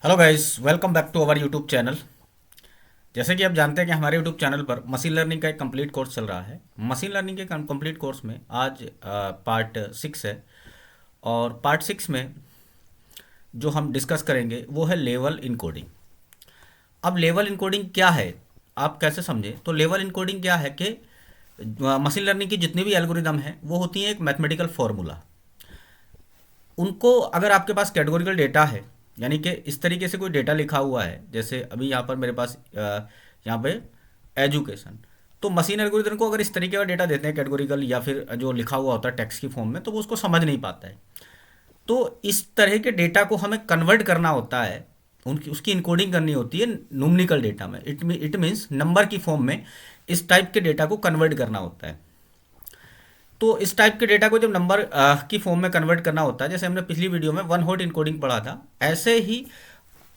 Hello guys, welcome back to our YouTube channel. जैसे कि आप जानते हैं कि हमारे यूट्यूब चैनल पर मशीन लर्निंग का एक कंप्लीट कोर्स चल रहा है। मशीन लर्निंग के कंप्लीट कोर्स में आज पार्ट 6 है। और पार्ट 6 में जो हम डिस्कस करेंगे वो है लेवल इनकोडिंग। अब लेवल इनकोडिंग क्या है, आप कैसे समझें? तो लेवल इनकोडिंग क्या है कि मशीन लर्निंग की जितनी भी एल्गोरिदम है वो होती है एक मैथमेटिकल फॉर्मूला। उनको अगर आपके पास कैटेगोरिकल डेटा है, यानी कि इस तरीके से कोई डेटा लिखा हुआ है, जैसे अभी यहाँ पर मेरे पास यहाँ पे एजुकेशन, तो मशीन एल्गोरिथम को अगर इस तरीके का डेटा देते हैं कैटेगोरिकल या फिर जो लिखा हुआ होता है टेक्स्ट की फॉर्म में, तो वो उसको समझ नहीं पाता है। तो इस तरह के डेटा को हमें कन्वर्ट करना होता है, उनकी उसकी इनकोडिंग करनी होती है न्यूमेरिकल डेटा में। इट मीन्स नंबर की फॉर्म में इस टाइप के डेटा को कन्वर्ट करना होता है। तो इस टाइप के डेटा को जब नंबर की फॉर्म में कन्वर्ट करना होता है, जैसे हमने पिछली वीडियो में वन हॉट इनकोडिंग पढ़ा था, ऐसे ही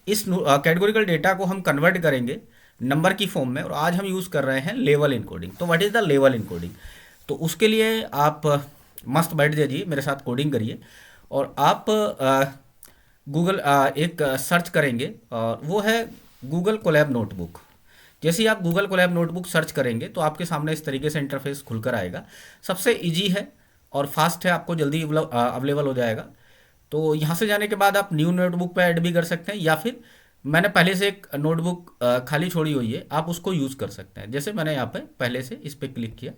इस कैटेगोरिकल डेटा को हम कन्वर्ट करेंगे नंबर की फॉर्म में। और आज हम यूज़ कर रहे हैं लेवल इनकोडिंग। तो what is the level encoding? तो उसके लिए आप मस्त बैठ जाइए, मेरे साथ कोडिंग करिए। और आप गूगल एक सर्च करेंगे, और वो है गूगल कोलैब नोटबुक। जैसे ही आप गूगल कोलैब नोटबुक सर्च करेंगे तो आपके सामने इस तरीके से इंटरफेस खुलकर आएगा। सबसे इजी है और फास्ट है, आपको जल्दी अवेलेबल हो जाएगा। तो यहाँ से जाने के बाद आप न्यू नोटबुक पे ऐड भी कर सकते हैं, या फिर मैंने पहले से एक नोटबुक खाली छोड़ी हुई है, आप उसको यूज़ कर सकते हैं। जैसे मैंने यहाँ पे पहले से इस पर क्लिक किया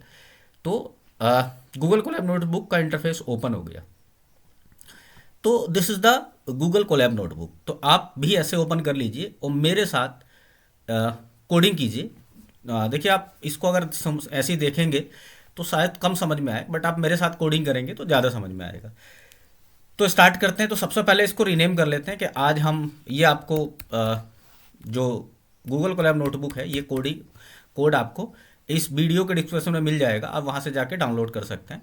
तो गूगल कोलैब नोटबुक का इंटरफेस ओपन हो गया। तो this is the Google Colab notebook. तो आप भी ऐसे ओपन कर लीजिए और मेरे साथ कोडिंग कीजिए। देखिए, आप इसको अगर ऐसे ही देखेंगे तो शायद कम समझ में आए, बट आप मेरे साथ कोडिंग करेंगे तो ज़्यादा समझ में आएगा। तो स्टार्ट करते हैं। तो सबसे पहले इसको रीनेम कर लेते हैं कि आज हम ये आपको जो गूगल कोलैब नोटबुक है, ये कोड आपको इस वीडियो के डिस्क्रिप्शन में मिल जाएगा, आप वहाँ से जाके डाउनलोड कर सकते हैं।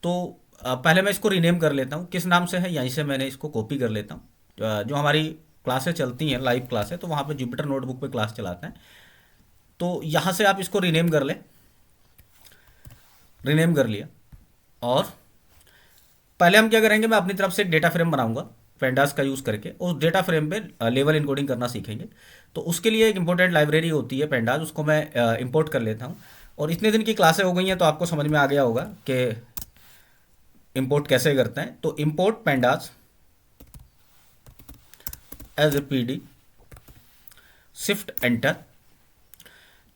तो पहले मैं इसको रीनेम कर लेता हूँ। किस नाम से है, यहीं से मैंने इसको कॉपी कर लेता हूँ। जो हमारी क्लासेस चलती हैं, लाइव क्लास है, तो वहाँ पे जुपिटर नोटबुक पे क्लास चलाते हैं। तो यहाँ से आप इसको रीनेम कर लें। रीनेम कर लिया। और पहले हम क्या करेंगे, मैं अपनी तरफ से एक डेटा फ्रेम बनाऊंगा पेंडास का यूज़ करके। उस डेटा फ्रेम पे लेवल इनकोडिंग करना सीखेंगे। तो उसके लिए एक इंपॉर्टेंट लाइब्रेरी होती है पेंडास, उसको मैं इंपोर्ट कर लेता हूँ। और इतने दिन की क्लासें हो गई हैं तो आपको समझ में आ गया होगा कि इंपोर्ट कैसे करते हैं। तो import pandas as a P D, shift enter.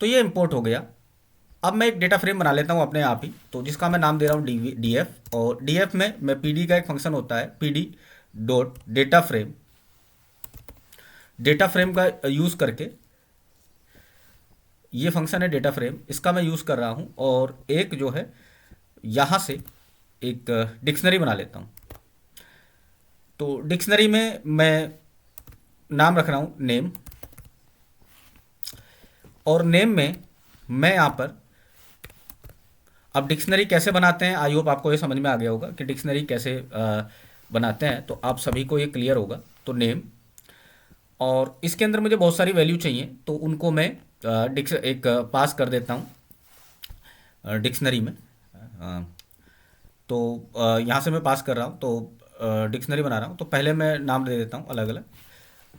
तो ये इंपोर्ट हो गया। अब मैं एक डेटा फ्रेम बना लेता हूँ अपने आप ही, तो जिसका मैं नाम दे रहा हूँ डी एफ। और डी एफ में मैं पी डी का एक फंक्शन होता है, P D dot data frame. Data frame का यूज़ करके, ये फंक्शन है डेटा फ्रेम, इसका मैं यूज़ कर रहा हूँ। और एक जो है यहाँ से एक डिक्शनरी बना लेता हूँ। तो डिक्शनरी में मैं नाम रख रहा हूँ नेम। और नेम में मैं यहाँ पर, अब डिक्शनरी कैसे बनाते हैं, आई होप आपको ये समझ में आ गया होगा कि डिक्शनरी कैसे बनाते हैं। तो आप सभी को ये क्लियर होगा। तो नेम, और इसके अंदर मुझे बहुत सारी वैल्यू चाहिए, तो उनको मैं एक पास कर देता हूँ डिक्शनरी में। तो यहाँ से मैं पास कर रहा हूँ, तो डिक्शनरी बना रहा हूँ। तो पहले मैं नाम दे देता हूँ अलग अलग।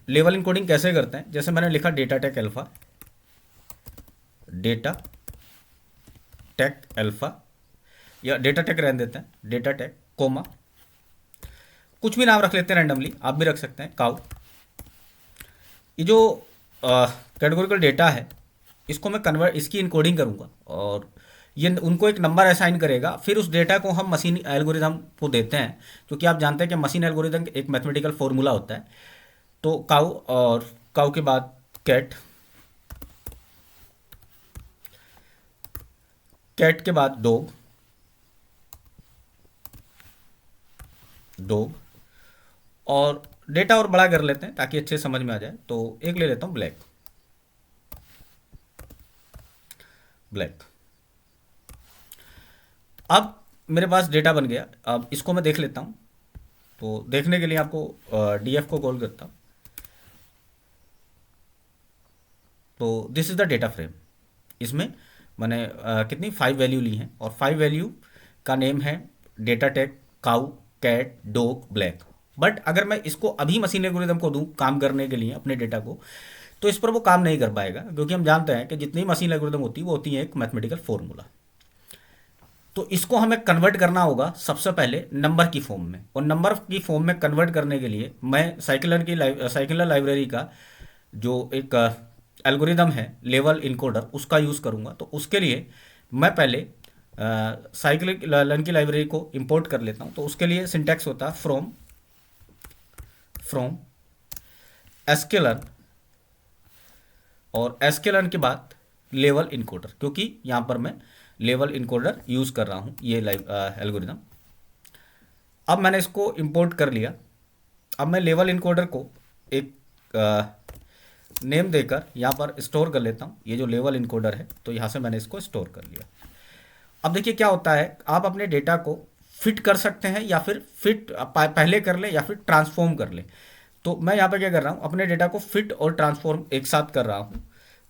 लेवल इनकोडिंग कैसे करते हैं, जैसे मैंने लिखा data tech alpha, data tech alpha, या डेटा टेक रहने देते हैं, डेटा टेक कोमा, कुछ भी नाम रख लेते हैं रैंडमली, आप भी रख सकते हैं, काउ। ये जो कैटेगोरिकल डेटा है, इसको मैं कन्वर्ट, इसकी इनकोडिंग करूँगा, और ये उनको एक नंबर असाइन करेगा। फिर उस डेटा को हम मशीन एल्गोरिदम को देते हैं, क्योंकि आप जानते हैं कि मशीन एल्गोरिदम एक मैथमेटिकल फॉर्मूला होता है। तो काउ, और काउ के बाद कैट, कैट के बाद डॉग, डॉग। और डेटा और बड़ा कर लेते हैं ताकि अच्छे समझ में आ जाए। तो एक ले लेता हूँ ब्लैक, ब्लैक। अब मेरे पास डेटा बन गया। अब इसको मैं देख लेता हूँ। तो देखने के लिए आपको डीएफ को कॉल करता हूँ। तो this is the data frame. इसमें मैंने कितनी 5 वैल्यू ली हैं, और 5 वैल्यू का नेम है data tech cow cat dog black. But अगर मैं इसको अभी मशीन एल्गोरिदम को दूं काम करने के लिए अपने डेटा को, तो इस पर वो काम नहीं कर पाएगा, क्योंकि हम जानते हैं कि जितनी मशीन एल्गोरिदम होती है वो होती है एक मैथमेटिकल फॉर्मूला। तो इसको हमें कन्वर्ट करना होगा सबसे पहले नंबर की फॉर्म में, और नंबर की फॉर्म में कन्वर्ट करने के लिए मैं साइकिलर लाइब्रेरी का जो एक एल्गोरिदम है लेवल इनकोडर, उसका यूज़ करूँगा। तो उसके लिए मैं पहले साइकिलर की लाइब्रेरी को इंपोर्ट कर लेता हूँ। तो उसके लिए सिंटैक्स होता है फ्रॉम एस्केलर्न, और एस्केलर्न के बाद लेवल इनकोडर, क्योंकि यहाँ पर मैं लेवल इनकोडर यूज़ कर रहा हूँ ये एल्गोरिदम। अब मैंने इसको इंपोर्ट कर लिया। अब मैं लेवल इनकोडर को एक नेम देकर यहाँ पर स्टोर कर लेता हूँ। ये जो लेवल इनकोडर है, तो यहाँ से मैंने इसको स्टोर कर लिया। अब देखिए क्या होता है, आप अपने डेटा को फिट कर सकते हैं, या फिर फिट पहले कर ले या फिर ट्रांसफॉर्म कर ले। तो मैं यहाँ पे क्या कर रहा हूँ, अपने डेटा को फिट और ट्रांसफॉर्म एक साथ कर रहा हूँ।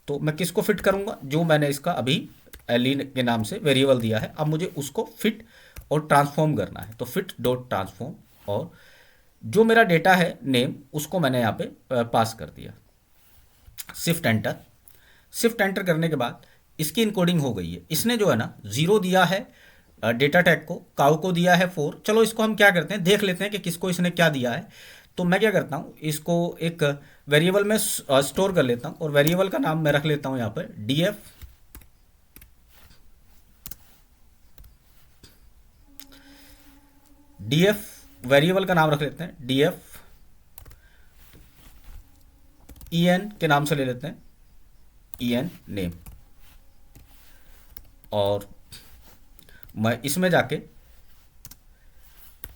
तो मैं किसको फिट करूँगा, जो मैंने इसका अभी एलिन के नाम से वेरिएबल दिया है, अब मुझे उसको फिट और ट्रांसफॉर्म करना है। तो फिट डॉट ट्रांसफॉर्म, और जो मेरा डेटा है नेम, उसको मैंने यहाँ पे पास कर दिया। शिफ्ट एंटर करने के बाद इसकी इनकोडिंग हो गई है। इसने जो है ना 0 दिया है डेटा टैग को, काउ को दिया है 4। चलो इसको हम क्या करते हैं, देख लेते हैं कि किसको इसने क्या दिया है। तो मैं क्या करता हूँ, इसको एक वेरिएबल में स्टोर कर लेता हूँ, और वेरिएबल का नाम मैं रख लेता हूँ यहाँ पर df वेरिएबल का नाम रख लेते हैं df en के नाम से ले लेते हैं, en नेम। और मैं इसमें जाके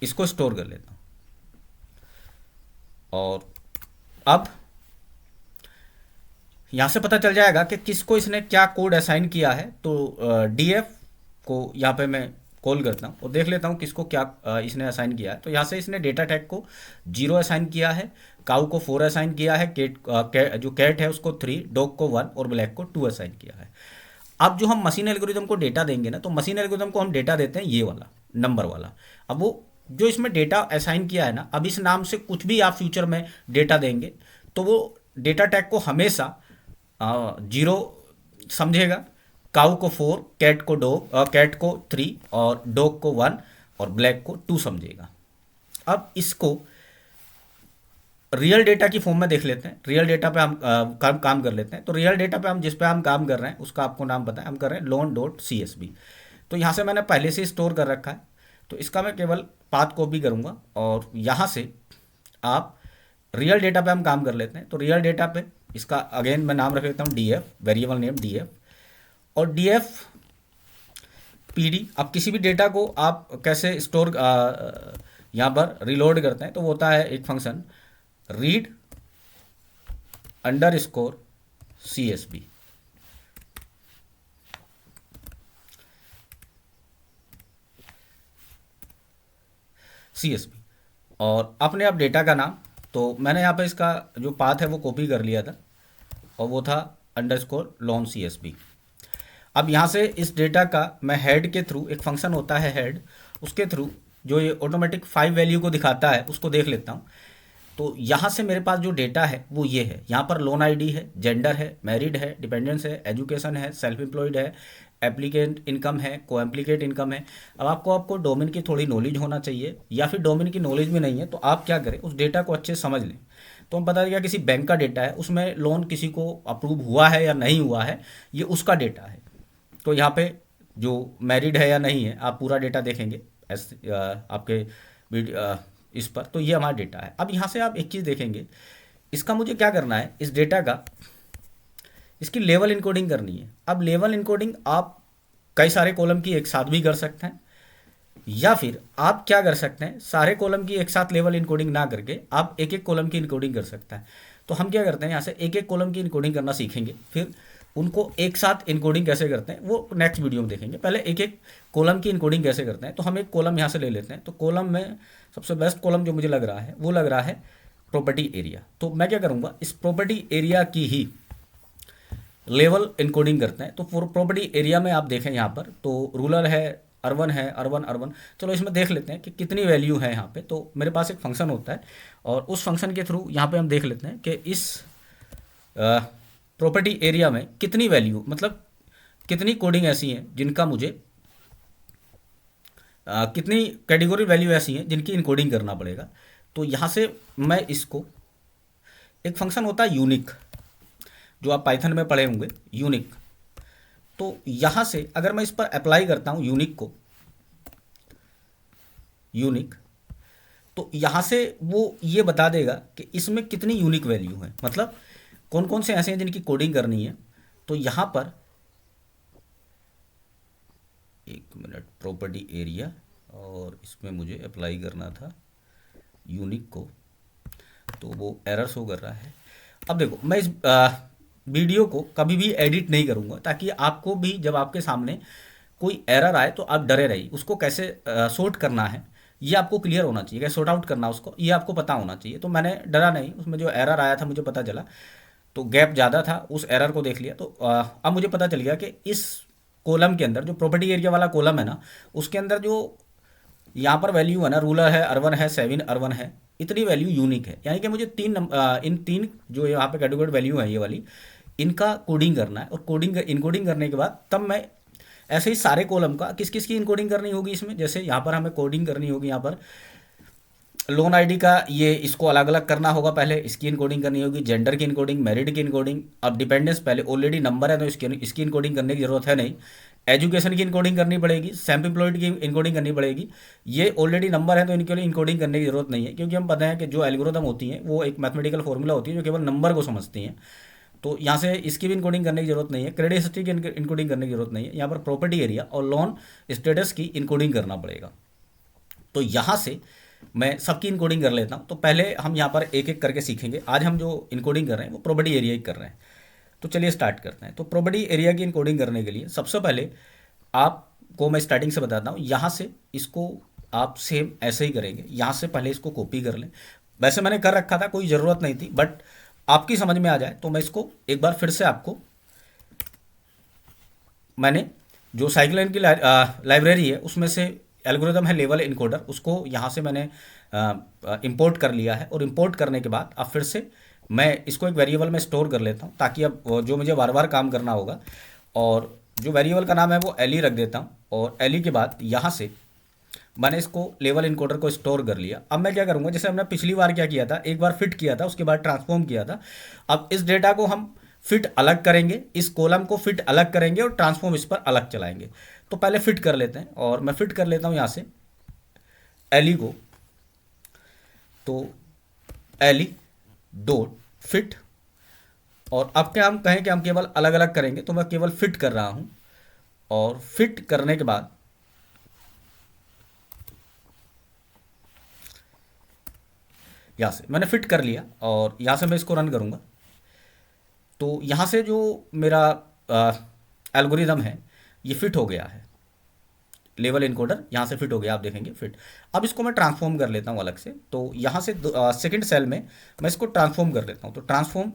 इसको स्टोर कर लेता हूँ। और अब यहाँ से पता चल जाएगा कि किसको इसने क्या कोड असाइन किया है। तो df को यहाँ पे मैं कॉल करता हूँ और देख लेता हूँ किसको क्या इसने असाइन किया है। तो यहाँ से इसने डेटा टैग को 0 असाइन किया है, काऊ को 4 असाइन किया है, जो कैट है उसको 3, डॉग को 1 और ब्लैक को 2 असाइन किया है। अब जो हम मशीन एल्गोरिदम को डेटा देंगे ना, तो मशीन एल्गोरिदम को हम डेटा देते हैं ये वाला नंबर वाला। अब वो जो इसमें डेटा असाइन किया है ना, अब इस नाम से कुछ भी आप फ्यूचर में डेटा देंगे तो वो डेटा टैग को हमेशा 0 समझेगा, काऊ को 4, कैट को 3 और डॉग को 1 और ब्लैक को 2 समझेगा। अब इसको रियल डेटा की फॉर्म में देख लेते हैं। रियल डेटा पे हम काम कर लेते हैं। तो रियल डेटा पे हम जिस पे हम काम कर रहे हैं उसका आपको नाम पता है, हम कर रहे हैं loan.csv। तो यहाँ से मैंने पहले से स्टोर कर रखा है, तो इसका मैं केवल पाथ कॉपी करूँगा और यहाँ से आप रियल डेटा पे हम काम कर लेते हैं। तो रियल डेटा पे इसका अगेन मैं नाम रख लेता हूँ df, वेरिएबल नेम df, और df pd। अब किसी भी डेटा को आप कैसे स्टोर यहाँ पर रिलोड करते हैं, तो वो होता है एक फंक्शन रीड अंडरस्कोर CSV। और अपने आप डेटा का नाम, तो मैंने यहाँ पे इसका जो पाथ है वो कॉपी कर लिया था और वो था अंडरस्कोर loan CSV। अब यहाँ से इस डेटा का मैं हेड के थ्रू, एक फंक्शन होता है हेड, उसके थ्रू जो ये ऑटोमेटिक 5 वैल्यू को दिखाता है उसको देख लेता हूँ। तो यहाँ से मेरे पास जो डेटा है वो ये है। यहाँ पर लोन आईडी है, जेंडर है, मैरिड है, डिपेंडेंस है, एजुकेशन है, सेल्फ एम्प्लॉयड है, एप्लीकेंट इनकम है, को एप्लीकेट इनकम है। अब आपको डोमेन की थोड़ी नॉलेज होना चाहिए, या फिर डोमेन की नॉलेज भी नहीं है तो आप क्या करें, उस डेटा को अच्छे से समझ लें। तो हम बता देगा किसी बैंक का डेटा है, उसमें लोन किसी को अप्रूव हुआ है या नहीं हुआ है, ये उसका डेटा है। तो यहाँ पे जो मैरिड है या नहीं है, आप पूरा डेटा देखेंगे आपके इस पर, तो ये हमारा डेटा है। अब यहाँ से आप एक चीज़ देखेंगे, इसका मुझे क्या करना है, इस डेटा का इसकी लेवल इनकोडिंग करनी है। अब लेवल इनकोडिंग आप कई सारे कॉलम की एक साथ भी कर सकते हैं, या फिर आप क्या कर सकते हैं, सारे कॉलम की एक साथ लेवल इनकोडिंग ना करके आप एक एक कॉलम की इनकोडिंग कर सकते हैं। तो हम क्या करते हैं, यहाँ से एक एक कॉलम की इनकोडिंग करना सीखेंगे, फिर उनको एक साथ इनकोडिंग कैसे करते हैं वो नेक्स्ट वीडियो में देखेंगे। पहले एक एक कॉलम की इनकोडिंग कैसे करते हैं। तो हम एक कॉलम यहाँ से ले लेते हैं। तो कॉलम में सबसे बेस्ट कॉलम जो मुझे लग रहा है वो लग रहा है प्रॉपर्टी एरिया। तो मैं क्या करूँगा, इस प्रॉपर्टी एरिया की ही लेवल इनकोडिंग करते हैं। तो प्रॉपर्टी एरिया में आप देखें यहाँ पर, तो रूलर है अर्बन है, अर्बन अर्बन। चलो इसमें देख लेते हैं कि कितनी वैल्यू है यहाँ पे। तो मेरे पास एक फंक्शन होता है और उस फंक्शन के थ्रू यहाँ पे हम देख लेते हैं कि इस प्रॉपर्टी एरिया में कितनी वैल्यू, मतलब कितनी कोडिंग ऐसी हैं जिनका मुझे कितनी कैटेगरी वैल्यू ऐसी हैं जिनकी इनकोडिंग करना पड़ेगा। तो यहाँ से मैं इसको, एक फंक्शन होता है यूनिक, जो आप पाइथन में पढ़े होंगे, यूनिक। तो यहाँ से अगर मैं इस पर अप्लाई करता हूँ यूनिक को, यूनिक, तो यहाँ से वो ये बता देगा कि इसमें कितनी यूनिक वैल्यू है, मतलब कौन कौन से ऐसे हैं जिनकी कोडिंग करनी है। तो यहाँ पर एक मिनट, प्रॉपर्टी एरिया, और इसमें मुझे अप्लाई करना था यूनिक को, तो वो एरर शो कर रहा है। अब देखो, मैं इस वीडियो को कभी भी एडिट नहीं करूँगा, ताकि आपको भी जब आपके सामने कोई एरर आए तो आप डरे रहिए। उसको कैसे सॉर्ट करना है ये आपको क्लियर होना चाहिए, कैसे सॉर्ट आउट करना उसको ये आपको पता होना चाहिए। तो मैंने डरा नहीं, उसमें जो एरर आया था मुझे पता चला, तो गैप ज़्यादा था, उस एरर को देख लिया। तो अब मुझे पता चल गया कि इस कॉलम के अंदर, जो प्रॉपर्टी एरिया वाला कॉलम है ना, उसके अंदर जो यहाँ पर वैल्यू है ना, रूरल है, अर्बन है, 7 अर्बन है, इतनी वैल्यू यूनिक है। यानी कि मुझे इन तीन जो यहाँ पे कैटेगरी वैल्यू है ये वाली, इनका कोडिंग करना है। और कोडिंग इनकोडिंग करने के बाद तब मैं ऐसे ही सारे कॉलम का किस किस की इनकोडिंग करनी होगी इसमें। जैसे यहाँ पर हमें कोडिंग करनी होगी, यहाँ पर लोन आईडी का, ये इसको अलग अलग करना होगा, पहले इसकी इनकोडिंग करनी होगी, जेंडर की इनकोडिंग, मैरिड की इनकोडिंग। अब डिपेंडेंस पहले ऑलरेडी नंबर है तो इसकी इनकोडिंग करने की जरूरत है नहीं। एजुकेशन की इनकोडिंग करनी पड़ेगी, सेल्फ एम्प्लॉयड की इनकोडिंग करनी पड़ेगी। ये ऑलरेडी नंबर है तो इनके लिए इनकोडिंग करने की जरूरत नहीं है, क्योंकि हम पता है कि जो एल्गोरिथम होती हैं वो एक मैथमेटिकल फॉर्मूला होती है जो केवल नंबर को समझती हैं। तो यहाँ से इसकी भी इनकोडिंग करने की जरूरत नहीं है, क्रेडिट हिस्ट्री की इनकोडिंग करने की जरूरत नहीं है। यहाँ पर प्रॉपर्टी एरिया और लोन स्टेटस की इनकोडिंग करना पड़ेगा। तो यहाँ से मैं सबकी इनकोडिंग कर लेता हूँ। तो पहले हम यहाँ पर एक एक करके सीखेंगे। आज हम जो इनकोडिंग कर रहे हैं वो प्रॉपर्टी एरिया ही कर रहे हैं। तो चलिए स्टार्ट करते हैं। तो प्रॉपर्टी एरिया की इनकोडिंग करने के लिए सबसे पहले आपको मैं स्टार्टिंग से बताता हूँ, यहाँ से इसको आप सेम ऐसे ही करेंगे। यहाँ से पहले इसको कॉपी कर लें। वैसे मैंने कर रखा था, कोई ज़रूरत नहीं थी, बट आपकी समझ में आ जाए तो मैं इसको एक बार फिर से आपको, मैंने जो साइक्लिन की लाइब्रेरी है उसमें से एल्गोरिदम है लेवल इनकोडर, उसको यहाँ से मैंने इंपोर्ट कर लिया है। और इंपोर्ट करने के बाद अब फिर से मैं इसको एक वेरिएबल में स्टोर कर लेता हूँ, ताकि अब जो मुझे बार बार काम करना होगा। और जो वेरिएबल का नाम है वो एली रख देता हूँ। और एली के बाद यहाँ से मैंने इसको लेवल इनकोडर को स्टोर कर लिया। अब मैं क्या करूँगा, जैसे हमने पिछली बार क्या किया था, एक बार फिट किया था, उसके बाद ट्रांसफॉर्म किया था। अब इस डेटा को हम फिट अलग करेंगे, इस कॉलम को फिट अलग करेंगे और ट्रांसफॉर्म इस पर अलग चलाएंगे। तो पहले फिट कर लेते हैं, और मैं फिट कर लेता हूँ यहाँ से एली को। तो एली डॉट फिट, और अब क्या हम कहें कि हम केवल अलग अलग करेंगे, तो मैं केवल फिट कर रहा हूँ। और फिट करने के बाद यहाँ से मैंने फिट कर लिया, और यहाँ से मैं इसको रन करूँगा। तो यहाँ से जो मेरा एल्गोरिदम है ये फिट हो गया है, लेवल इनकोडर यहाँ से फिट हो गया, आप देखेंगे फिट। अब इसको मैं ट्रांसफॉर्म कर लेता हूँ अलग से। तो यहाँ से सेकंड सेल में मैं इसको ट्रांसफॉर्म कर लेता हूँ। तो ट्रांसफॉर्म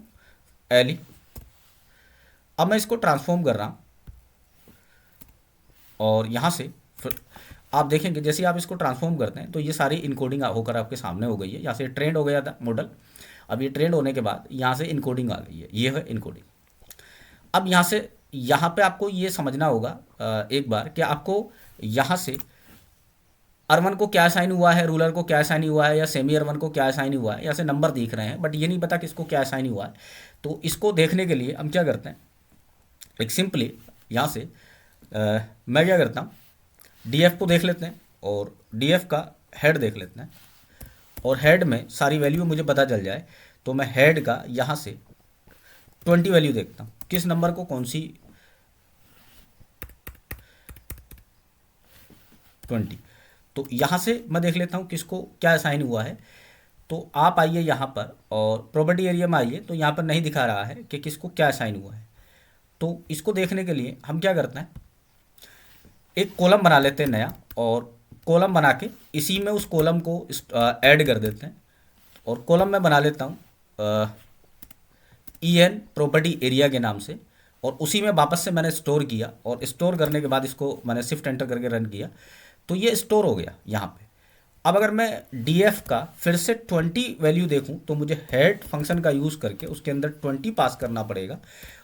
एली, अब मैं इसको ट्रांसफॉर्म कर रहा हूँ। और यहाँ से फिर आप देखेंगे जैसे आप इसको ट्रांसफॉर्म करते हैं तो ये सारी इनकोडिंग होकर आपके सामने हो गई है। यहाँ से ट्रेंड हो गया था मॉडल, अब ये ट्रेंड होने के बाद यहाँ से इनकोडिंग आ गई है, ये है इनकोडिंग। अब यहाँ से यहाँ पे आपको ये समझना होगा एक बार कि आपको यहाँ से अर्बन को क्या साइन हुआ है, रूरल को क्या साइन हुआ है, या सेमी अर्बन को क्या साइन हुआ है। यहाँ से नंबर दिख रहे हैं बट ये नहीं पता किसको क्या साइन हुआ है। तो इसको देखने के लिए हम क्या करते हैं, एक सिंपली यहाँ से मैं क्या करता हूँ, डीएफ को देख लेते हैं और डीएफ का हेड देख लेते हैं। और हेड में सारी वैल्यू मुझे पता चल जाए तो मैं हेड का यहाँ से 20 वैल्यू देखता हूँ, किस नंबर को कौन सी 20। तो यहाँ से मैं देख लेता हूँ किसको क्या असाइन हुआ है। तो आप आइए यहाँ पर और प्रॉपर्टी एरिया में आइए, तो यहाँ पर नहीं दिखा रहा है कि किसको क्या असाइन हुआ है। तो इसको देखने के लिए हम क्या करते हैं, एक कॉलम बना लेते हैं नया, और कॉलम बना के इसी में उस कॉलम को ऐड कर देते हैं। और कॉलम में बना लेता हूँ EN प्रॉपर्टी एरिया के नाम से, और उसी में वापस से मैंने स्टोर किया, और स्टोर करने के बाद इसको मैंने शिफ्ट एंटर करके रन किया, तो ये स्टोर हो गया यहाँ पे। अब अगर मैं df का फिर से 20 वैल्यू देखूं, तो मुझे हेड फंक्शन का यूज़ करके उसके अंदर 20 पास करना पड़ेगा।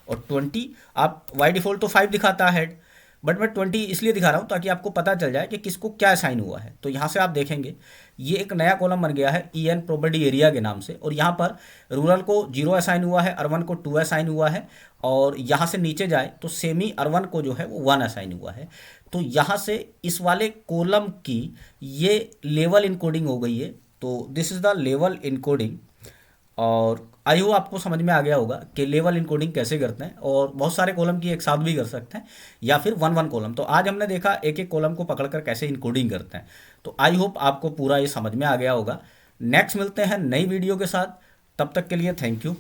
और 20, आप बाई डिफ़ॉल्ट तो 5 दिखाता है हेड, बट मैं 20 इसलिए दिखा रहा हूँ ताकि आपको पता चल जाए कि किसको क्या असाइन हुआ है। तो यहाँ से आप देखेंगे ये एक नया कॉलम बन गया है EN प्रॉपर्टी एरिया के नाम से, और यहाँ पर रूरल को 0 असाइन हुआ है, अर्बन को 2 असाइन हुआ है, और यहाँ से नीचे जाए तो सेमी अर्बन को जो है वो 1 असाइन हुआ है। तो यहाँ से इस वाले कॉलम की ये लेवल इनकोडिंग हो गई है। तो this is the level encoding. और आई होप आपको समझ में आ गया होगा कि लेवल इनकोडिंग कैसे करते हैं, और बहुत सारे कॉलम की एक साथ भी कर सकते हैं, या फिर वन वन कॉलम। तो आज हमने देखा एक एक कॉलम को पकड़कर कैसे इनकोडिंग करते हैं। तो आई होप आपको पूरा ये समझ में आ गया होगा। नेक्स्ट मिलते हैं नई वीडियो के साथ, तब तक के लिए थैंक यू।